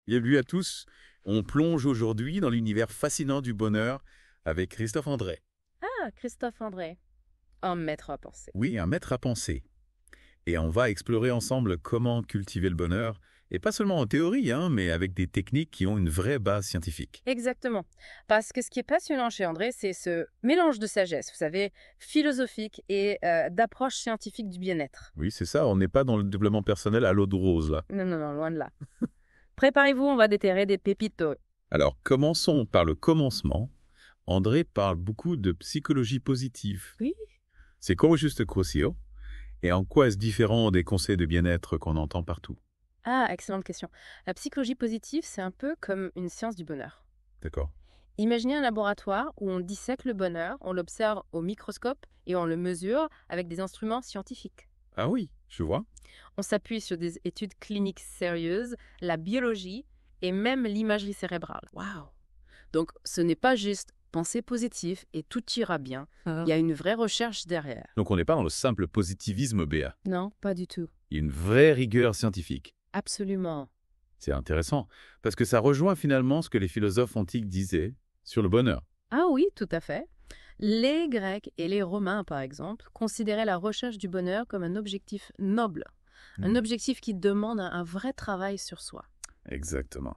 Bienvenue à tous. On plonge aujourd'hui dans l'univers fascinant du bonheur avec Christophe André. Ah, Christophe André, un maître à penser. Oui, un maître à penser. Et on va explorer ensemble comment cultiver le bonheur, et pas seulement en théorie, mais avec des techniques qui ont une vraie base scientifique. Exactement. Parce que ce qui est passionnant chez André, c'est ce mélange de sagesse, vous savez, philosophique et d'approche scientifique du bien-être. Oui, c'est ça, on n'est pas dans le développement personnel à l'eau de rose, là. Non, non, non, loin de là. Préparez-vous, on va déterrer des pépites. Alors, commençons par le commencement. André parle beaucoup de psychologie positive. Oui. C'est quoi au juste Crucio? Et en quoi est-ce différent des conseils de bien-être qu'on entend partout? Ah, excellente question. La psychologie positive, c'est un peu comme une science du bonheur. D'accord. Imaginez un laboratoire où on dissèque le bonheur, on l'observe au microscope et on le mesure avec des instruments scientifiques. Ah oui, je vois. On s'appuie sur des études cliniques sérieuses, la biologie et même l'imagerie cérébrale. Waouh! Donc, ce n'est pas juste penser positif et tout ira bien. Il y a une vraie recherche derrière. Donc on n'est pas dans le simple positivisme béat. Non, pas du tout. Il y a une vraie rigueur scientifique. Absolument. C'est intéressant, parce que ça rejoint finalement ce que les philosophes antiques disaient sur le bonheur. Ah oui, tout à fait. Les Grecs et les Romains, par exemple, considéraient la recherche du bonheur comme un objectif noble, un objectif qui demande un vrai travail sur soi. Exactement.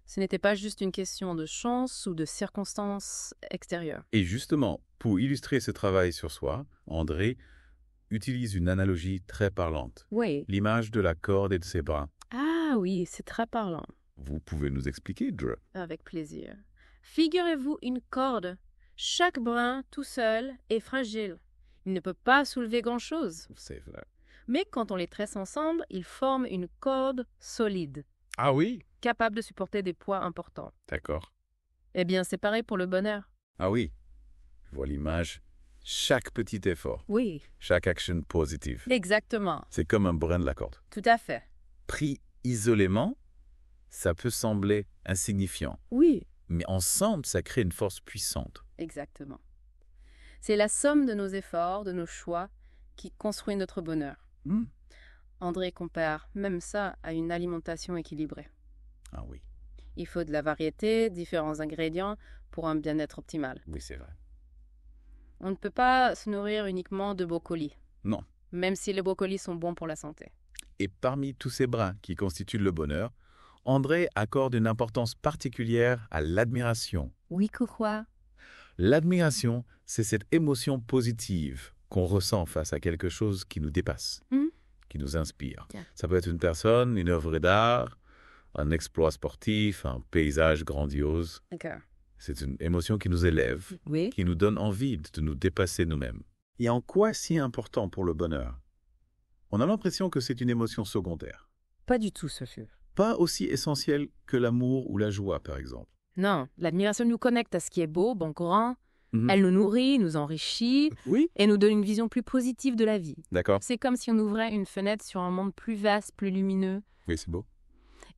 Ce n'était pas juste une question de chance ou de circonstances extérieures. Et justement, pour illustrer ce travail sur soi, André utilise une analogie très parlante. Oui. L'image de la corde et de ses brins. Ah oui, c'est très parlant. Vous pouvez nous expliquer, Drew? Avec plaisir. Figurez-vous une corde. Chaque brin, tout seul, est fragile. Il ne peut pas soulever grand-chose. C'est vrai. Mais quand on les tresse ensemble, ils forment une corde solide, Ah oui? capable de supporter des poids importants. D'accord. Eh bien, c'est pareil pour le bonheur. Ah oui. Je vois l'image. Chaque petit effort, Oui. chaque action positive. Exactement. C'est comme un brin de la corde. Tout à fait. Pris isolément, ça peut sembler insignifiant. Oui. Mais ensemble, ça crée une force puissante. Exactement. C'est la somme de nos efforts, de nos choix, qui construit notre bonheur. André compare même ça à une alimentation équilibrée. Ah oui, Il faut de la variété, différents ingrédients pour un bien-être optimal. oui, c'est vrai. On ne peut pas se nourrir uniquement de brocolis, Non. même si les brocolis sont bons pour la santé. Et parmi tous ces brins qui constituent le bonheur, André accorde une importance particulière à l'admiration. Oui, quoi? L'admiration, c'est cette émotion positive qu'on ressent face à quelque chose qui nous dépasse, qui nous inspire. Tiens. Ça peut être une personne, une œuvre d'art, un exploit sportif, un paysage grandiose. D'accord. C'est une émotion qui nous élève, Oui. qui nous donne envie de nous dépasser nous-mêmes. Et en quoi si important pour le bonheur? On a l'impression que c'est une émotion secondaire. Pas du tout, Sophie. Pas aussi essentielle que l'amour ou la joie, par exemple. Non, l'admiration nous connecte à ce qui est beau, bon courant. Mhm. Elle nous nourrit, nous enrichit Oui. et nous donne une vision plus positive de la vie. D'accord. C'est comme si on ouvrait une fenêtre sur un monde plus vaste, plus lumineux. Oui, c'est beau.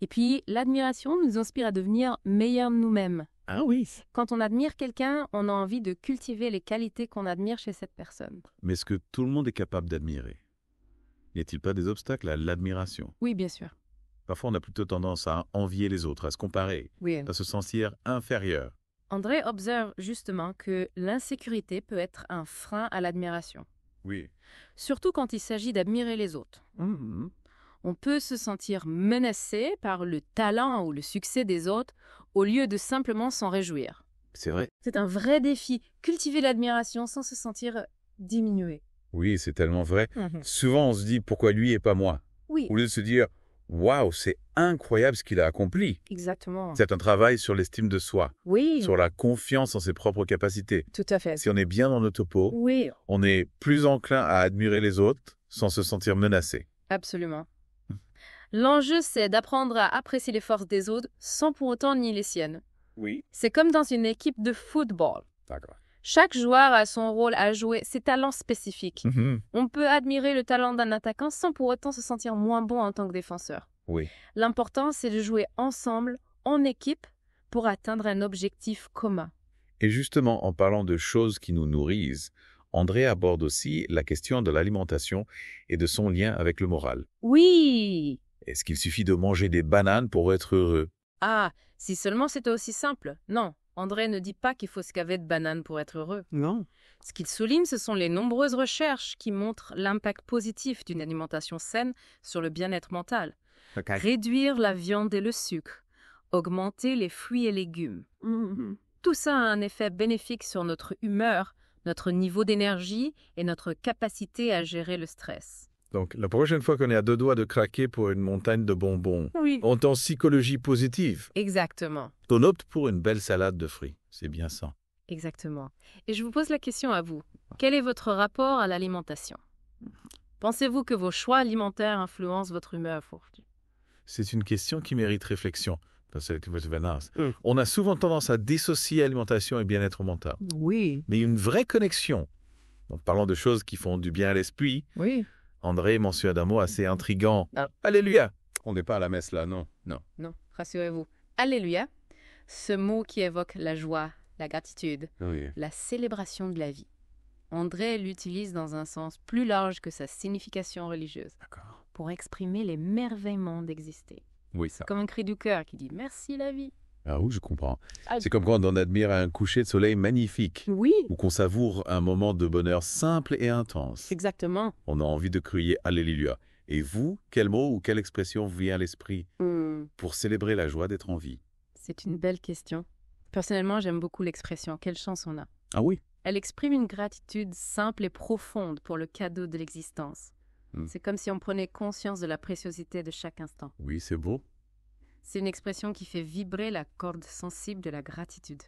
Et puis, l'admiration nous inspire à devenir meilleurs de nous-mêmes. Ah oui. Quand on admire quelqu'un, on a envie de cultiver les qualités qu'on admire chez cette personne. Mais est-ce que tout le monde est capable d'admirer? N'y a-t-il pas des obstacles à l'admiration? Oui, bien sûr. Parfois, on a plutôt tendance à envier les autres, à se comparer, Oui. à se sentir inférieur. André observe justement que l'insécurité peut être un frein à l'admiration. Oui. Surtout quand il s'agit d'admirer les autres. On peut se sentir menacé par le talent ou le succès des autres au lieu de simplement s'en réjouir. C'est vrai. C'est un vrai défi, cultiver l'admiration sans se sentir diminué. Oui, c'est tellement vrai. Souvent, on se dit pourquoi lui et pas moi? Oui, Au lieu de se dire waouh, c'est incroyable ce qu'il a accompli. exactement. C'est un travail sur l'estime de soi, Oui, sur la confiance en ses propres capacités. tout à fait. Si on est bien dans notre peau, Oui, on est plus enclin à admirer les autres sans se sentir menacé. absolument. L'enjeu, c'est d'apprendre à apprécier les forces des autres sans pour autant nier les siennes. Oui. C'est comme dans une équipe de football. D'accord. Chaque joueur a son rôle à jouer, ses talents spécifiques. On peut admirer le talent d'un attaquant sans pour autant se sentir moins bon en tant que défenseur. Oui. L'important, c'est de jouer ensemble, en équipe, pour atteindre un objectif commun. Et justement, en parlant de choses qui nous nourrissent, André aborde aussi la question de l'alimentation et de son lien avec le moral. Oui, Est-ce qu'il suffit de manger des bananes pour être heureux? Ah, si seulement c'était aussi simple. Non, André ne dit pas qu'il faut se gaver de bananes pour être heureux. Non. Ce qu'il souligne, ce sont les nombreuses recherches qui montrent l'impact positif d'une alimentation saine sur le bien-être mental. OK. Réduire la viande et le sucre, augmenter les fruits et légumes. Mhm. Tout ça a un effet bénéfique sur notre humeur, notre niveau d'énergie et notre capacité à gérer le stress. Donc, la prochaine fois qu'on est à 2 doigts de craquer pour une montagne de bonbons, Oui. on est en psychologie positive. Exactement, On opte pour une belle salade de fruits. C'est bien ça. exactement. Et je vous pose la question à vous. Quel est votre rapport à l'alimentation? Pensez-vous que vos choix alimentaires influencent votre humeur aujourd'hui? C'est une question qui mérite réflexion. Parce que Mm. on a souvent tendance à dissocier alimentation et bien-être mental. Oui. Mais une vraie connexion. Donc, parlons de choses qui font du bien à l'esprit. Oui. André mentionne un mot assez intriguant. Ah. Alléluia. On n'est pas à la messe là, non. Non, rassurez-vous. Alléluia, ce mot qui évoque la joie, la gratitude, Oui. la célébration de la vie. André l'utilise dans un sens plus large que sa signification religieuse, D'accord. pour exprimer les d'exister. Oui, ça. Comme un cri du cœur qui dit « Merci la vie Ah oui, je comprends. Ah. C'est comme quand on admire un coucher de soleil magnifique, ». Oui, ou qu'on savoure un moment de bonheur simple et intense. exactement. On a envie de crier Alléluia. Et vous, quel mot ou quelle expression vous vient à l'esprit pour célébrer la joie d'être en vie? C'est une belle question. Personnellement, j'aime beaucoup l'expression « Quelle chance on a ». Ah oui. Elle exprime une gratitude simple et profonde pour le cadeau de l'existence. C'est comme si on prenait conscience de la préciosité de chaque instant. Oui, c'est beau. C'est une expression qui fait vibrer la corde sensible de la gratitude.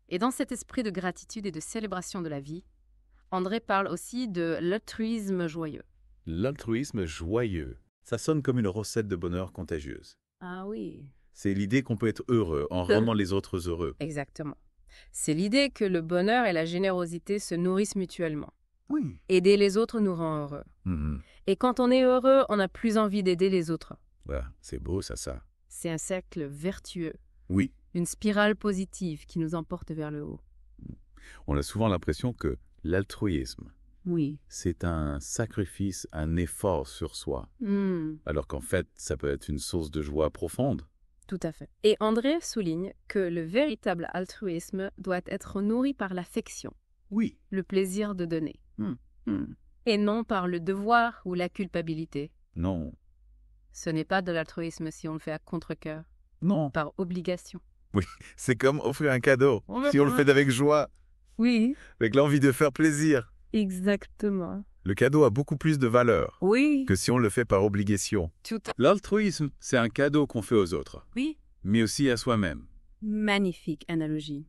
Et dans cet esprit de gratitude et de célébration de la vie, André parle aussi de l'altruisme joyeux. L'altruisme joyeux. Ça sonne comme une recette de bonheur contagieuse. Ah oui. C'est l'idée qu'on peut être heureux en rendant les autres heureux. Exactement. C'est l'idée que le bonheur et la générosité se nourrissent mutuellement. Oui. Aider les autres nous rend heureux. Et quand on est heureux, on a plus envie d'aider les autres. Voilà, c'est beau ça. C'est un cercle vertueux, Oui. une spirale positive qui nous emporte vers le haut. On a souvent l'impression que l'altruisme, Oui. c'est un sacrifice, un effort sur soi. Alors qu'en fait, ça peut être une source de joie profonde. Tout à fait. Et André souligne que le véritable altruisme doit être nourri par l'affection, Oui. le plaisir de donner, et non par le devoir ou la culpabilité. Non. Ce n'est pas de l'altruisme si on le fait à contre-cœur, Non. par obligation. C'est comme offrir un cadeau. Si on le fait avec joie, Oui, avec l'envie de faire plaisir. exactement. Le cadeau a beaucoup plus de valeur Oui, que si on le fait par obligation. tout à L'altruisme, c'est un cadeau qu'on fait aux autres, Oui. mais aussi à soi-même. Magnifique analogie.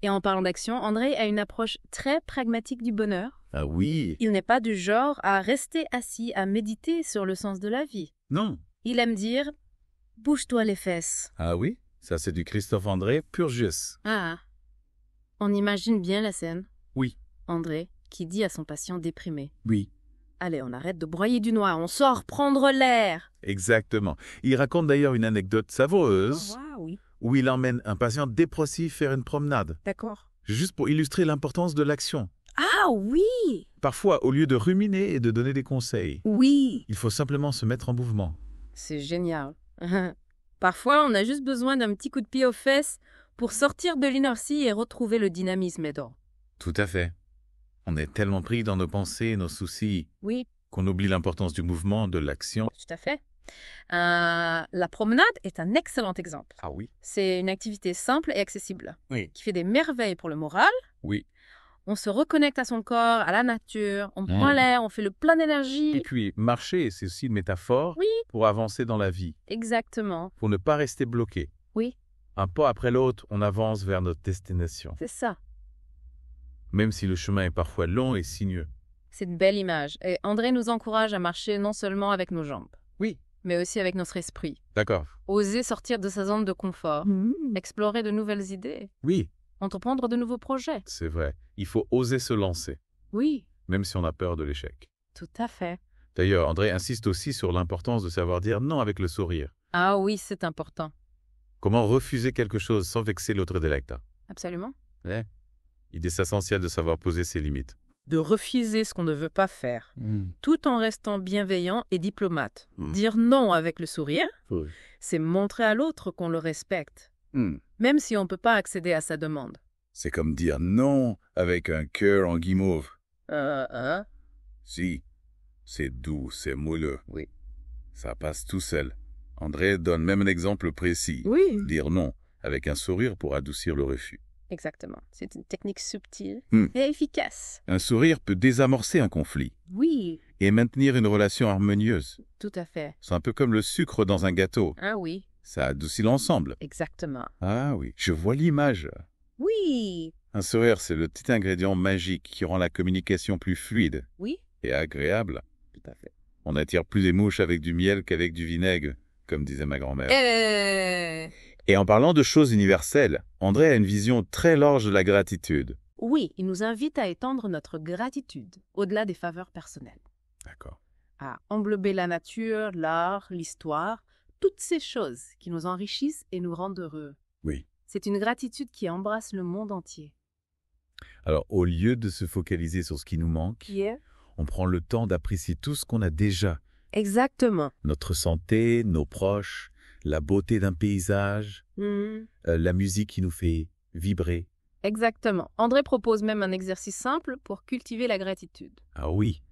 Et en parlant d'action, André a une approche très pragmatique du bonheur. Ah oui. Il n'est pas du genre à rester assis à méditer sur le sens de la vie. Non. Il aime dire « bouge-toi les fesses Ah oui. Ça, c'est du Christophe André pur jus. ». Ah, on imagine bien la scène. Oui. André qui dit à son patient déprimé Oui. « Allez, on arrête de broyer du noir, on sort prendre l'air !» Exactement. Il raconte d'ailleurs une anecdote savoureuse oui. où il emmène un patient dépressif faire une promenade, D'accord. juste pour illustrer l'importance de l'action. Ah oui. Parfois, au lieu de ruminer et de donner des conseils, Oui. il faut simplement se mettre en mouvement. C'est génial. Parfois, on a juste besoin d'un petit coup de pied aux fesses pour sortir de l'inertie et retrouver le dynamisme aidant. Tout à fait. On est tellement pris dans nos pensées et nos soucis Oui, qu'on oublie l'importance du mouvement, de l'action. tout à fait. La promenade est un excellent exemple. Ah oui. C'est une activité simple et accessible Oui. qui fait des merveilles pour le moral. Oui. On se reconnecte à son corps, à la nature, on prend l'air, on fait le plein Et d'énergie. puis, marcher, c'est aussi une métaphore Oui. pour avancer dans la vie, Exactement, pour ne pas rester bloqué. Oui. Un pas après l'autre, on avance vers notre destination, c'est ça. même si le chemin est parfois long et sinueux. C'est une belle image. Et André nous encourage à marcher non seulement avec nos jambes, Oui. mais aussi avec notre esprit. D'accord. Oser sortir de sa zone de confort, explorer de nouvelles idées, Oui, entreprendre de nouveaux projets. c'est vrai. Il faut oser se lancer, Oui, même si on a peur de l'échec. tout à fait. D'ailleurs, André insiste aussi sur l'importance de savoir dire non avec le sourire. Ah oui, c'est important. Comment refuser quelque chose sans vexer l'autre délecta. Absolument. Il est essentiel de savoir poser ses limites. de refuser ce qu'on ne veut pas faire, tout en restant bienveillant et diplomate. Dire non avec le sourire, Oui. c'est montrer à l'autre qu'on le respecte, même si on ne peut pas accéder à sa demande. C'est comme dire non avec un cœur en guimauve. Si, c'est doux, c'est moelleux. Oui. Ça passe tout seul. André donne même un exemple précis. Oui. Dire non avec un sourire pour adoucir le refus. Exactement. C'est une technique subtile Hmm. et efficace. Un sourire peut désamorcer un conflit Oui, et maintenir une relation harmonieuse. tout à fait. C'est un peu comme le sucre dans un gâteau. Ah oui, Ça adoucit l'ensemble. exactement. Ah oui, je vois l'image. Oui, Un sourire, c'est le petit ingrédient magique qui rend la communication plus fluide oui, et agréable. tout à fait. On attire plus les mouches avec du miel qu'avec du vinaigre, comme disait ma grand-mère. Et en parlant de choses universelles, André a une vision très large de la gratitude. Oui, il nous invite à étendre notre gratitude au-delà des faveurs personnelles, D'accord. à englober la nature, l'art, l'histoire, toutes ces choses qui nous enrichissent et nous rendent heureux. Oui. C'est une gratitude qui embrasse le monde entier. Alors, au lieu de se focaliser sur ce qui nous manque, on prend le temps d'apprécier tout ce qu'on a déjà. Exactement. Notre santé, nos proches, la beauté d'un paysage, la musique qui nous fait vibrer. Exactement. André propose même un exercice simple pour cultiver la gratitude. Ah oui,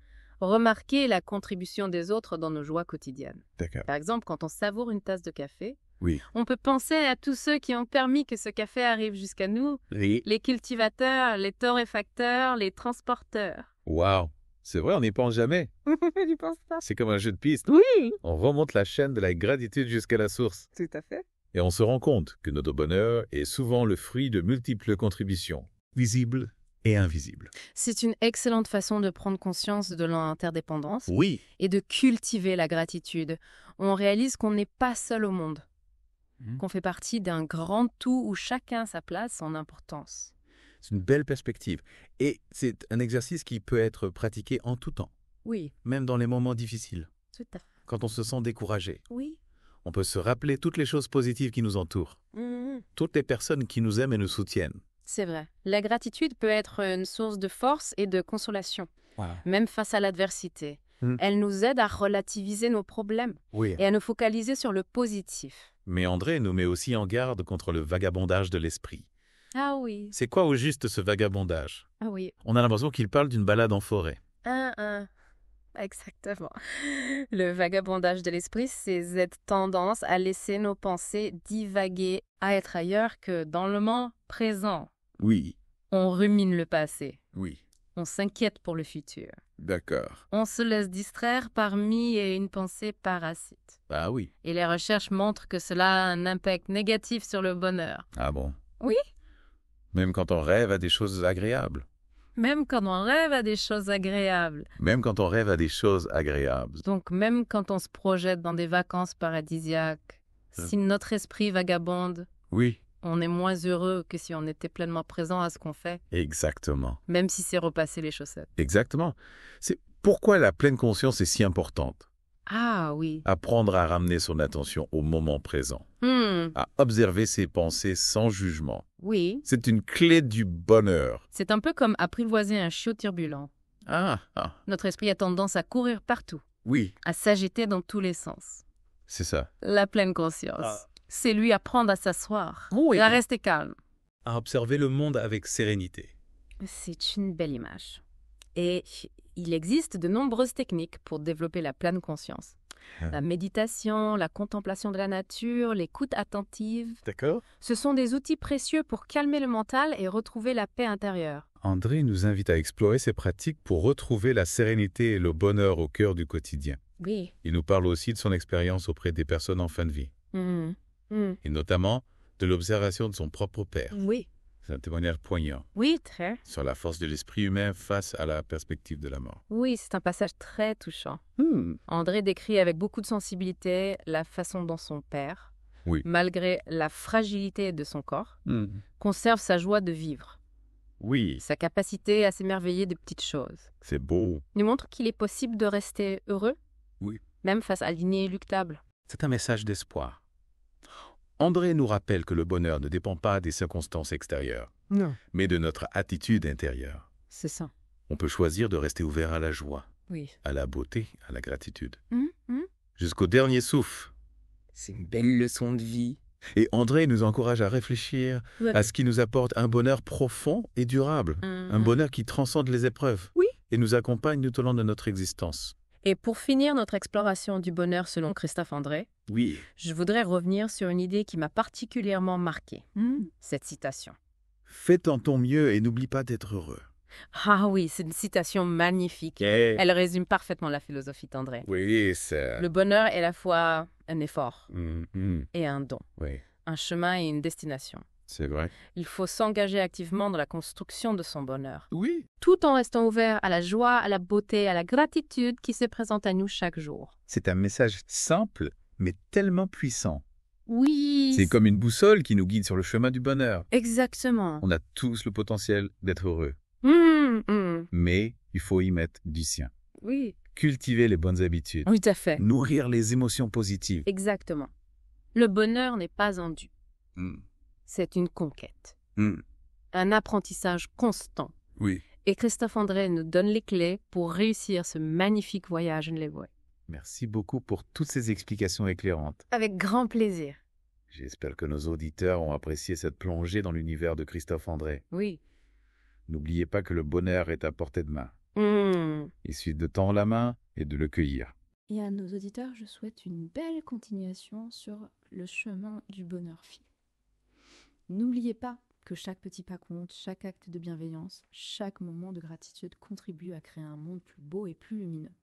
Remarquer la contribution des autres dans nos joies quotidiennes. d'accord. Par exemple, quand on savoure une tasse de café, Oui. on peut penser à tous ceux qui ont permis que ce café arrive jusqu'à nous, Oui. les cultivateurs, les torréfacteurs, les transporteurs. Waouh, c'est vrai, on n'y pense jamais. Tu penses pas? C'est comme un jeu de piste. Oui, On remonte la chaîne de la gratitude jusqu'à la source. tout à fait. Et on se rend compte que notre bonheur est souvent le fruit de multiples contributions, visibles et invisibles. C'est une excellente façon de prendre conscience de l'interdépendance Oui. et de cultiver la gratitude. On réalise qu'on n'est pas seul au monde, qu'on fait partie d'un grand tout où chacun a sa place, son importance. C'est une belle perspective. Et c'est un exercice qui peut être pratiqué en tout temps, Oui, même dans les moments difficiles. tout à fait. Quand on se sent découragé, Oui. on peut se rappeler toutes les choses positives qui nous entourent, toutes les personnes qui nous aiment et nous soutiennent. C'est vrai. La gratitude peut être une source de force et de consolation, Wow. même face à l'adversité. Elle nous aide à relativiser nos problèmes Oui. et à nous focaliser sur le positif. Mais André nous met aussi en garde contre le vagabondage de l'esprit. Ah oui, C'est quoi au juste ce vagabondage? ah oui. On a l'impression qu'il parle d'une balade en forêt. Exactement. Le vagabondage de l'esprit, c'est cette tendance à laisser nos pensées divaguer, à être ailleurs que dans le moment présent. Oui, On rumine le passé, oui, on s'inquiète pour le futur. d'accord. On se laisse distraire par mille et une pensée parasite. Ah oui. Et les recherches montrent que cela a un impact négatif sur le bonheur. Ah bon? Oui. Même quand on rêve à des choses agréables. Même quand on rêve à des choses agréables. Même quand on rêve à des choses agréables. Donc même quand on se projette dans des vacances paradisiaques, si notre esprit vagabonde, Oui. on est moins heureux que si on était pleinement présent à ce qu'on fait, Exactement. même si c'est repasser les chaussettes. Exactement. C'est pourquoi la pleine conscience est si importante. Ah oui. Apprendre à ramener son attention au moment présent. À observer ses pensées sans jugement. Oui. C'est une clé du bonheur. C'est un peu comme apprivoiser un chiot turbulent. Ah, Notre esprit a tendance à courir partout, oui, à s'agiter dans tous les sens. c'est ça. La pleine conscience, c'est lui apprendre à s'asseoir Oui. et à rester calme. À observer le monde avec sérénité. C'est une belle image. Et il existe de nombreuses techniques pour développer la pleine conscience. La méditation, la contemplation de la nature, l'écoute attentive, D'accord. ce sont des outils précieux pour calmer le mental et retrouver la paix intérieure. André nous invite à explorer ces pratiques pour retrouver la sérénité et le bonheur au cœur du quotidien. Oui. Il nous parle aussi de son expérience auprès des personnes en fin de vie, et notamment de l'observation de son propre père. Oui. C'est un témoignage poignant Oui, très. sur la force de l'esprit humain face à la perspective de la mort. Oui, c'est un passage très touchant. André décrit avec beaucoup de sensibilité la façon dont son père, Oui. malgré la fragilité de son corps, conserve sa joie de vivre, Oui, sa capacité à s'émerveiller de petites choses. c'est beau. Il nous montre qu'il est possible de rester heureux, Oui. même face à l'inéluctable. C'est un message d'espoir. André nous rappelle que le bonheur ne dépend pas des circonstances extérieures, Non. mais de notre attitude intérieure. C'est ça. On peut choisir de rester ouvert à la joie, Oui. à la beauté, à la gratitude. Mmh. Jusqu'au dernier souffle. C'est une belle leçon de vie. Et André nous encourage à réfléchir à ce qui nous apporte un bonheur profond et durable. Un bonheur qui transcende les épreuves. Oui. Et nous accompagne tout au long de notre existence. Et pour finir notre exploration du bonheur selon Christophe André, Oui. je voudrais revenir sur une idée qui m'a particulièrement marquée. Cette citation. Fais en ton mieux et n'oublie pas d'être heureux. Ah oui, c'est une citation magnifique. Elle résume parfaitement la philosophie d'André. Oui, c'est... Le bonheur est à la fois un effort Mhm. et un don, Oui, un chemin et une destination. c'est vrai. Il faut s'engager activement dans la construction de son bonheur, Oui. tout en restant ouvert à la joie, à la beauté, à la gratitude qui se présente à nous chaque jour. C'est un message simple, mais tellement puissant. Oui, C'est comme une boussole qui nous guide sur le chemin du bonheur. exactement. On a tous le potentiel d'être heureux. Mais il faut y mettre du sien. Oui, Cultiver les bonnes habitudes. oui, tout à fait. Nourrir les émotions positives. Exactement. Le bonheur n'est pas un dû. Mm. C'est une conquête. Mm. Un apprentissage constant. Oui. Et Christophe André nous donne les clés pour réussir ce magnifique voyage in l'Évoque. Merci beaucoup pour toutes ces explications éclairantes. Avec grand plaisir. J'espère que nos auditeurs ont apprécié cette plongée dans l'univers de Christophe André. Oui. N'oubliez pas que le bonheur est à portée de main. Mmh. Il suffit de tendre la main et de le cueillir. Et à nos auditeurs, je souhaite une belle continuation sur le chemin du bonheur fil. N'oubliez pas que chaque petit pas compte, chaque acte de bienveillance, chaque moment de gratitude contribue à créer un monde plus beau et plus lumineux.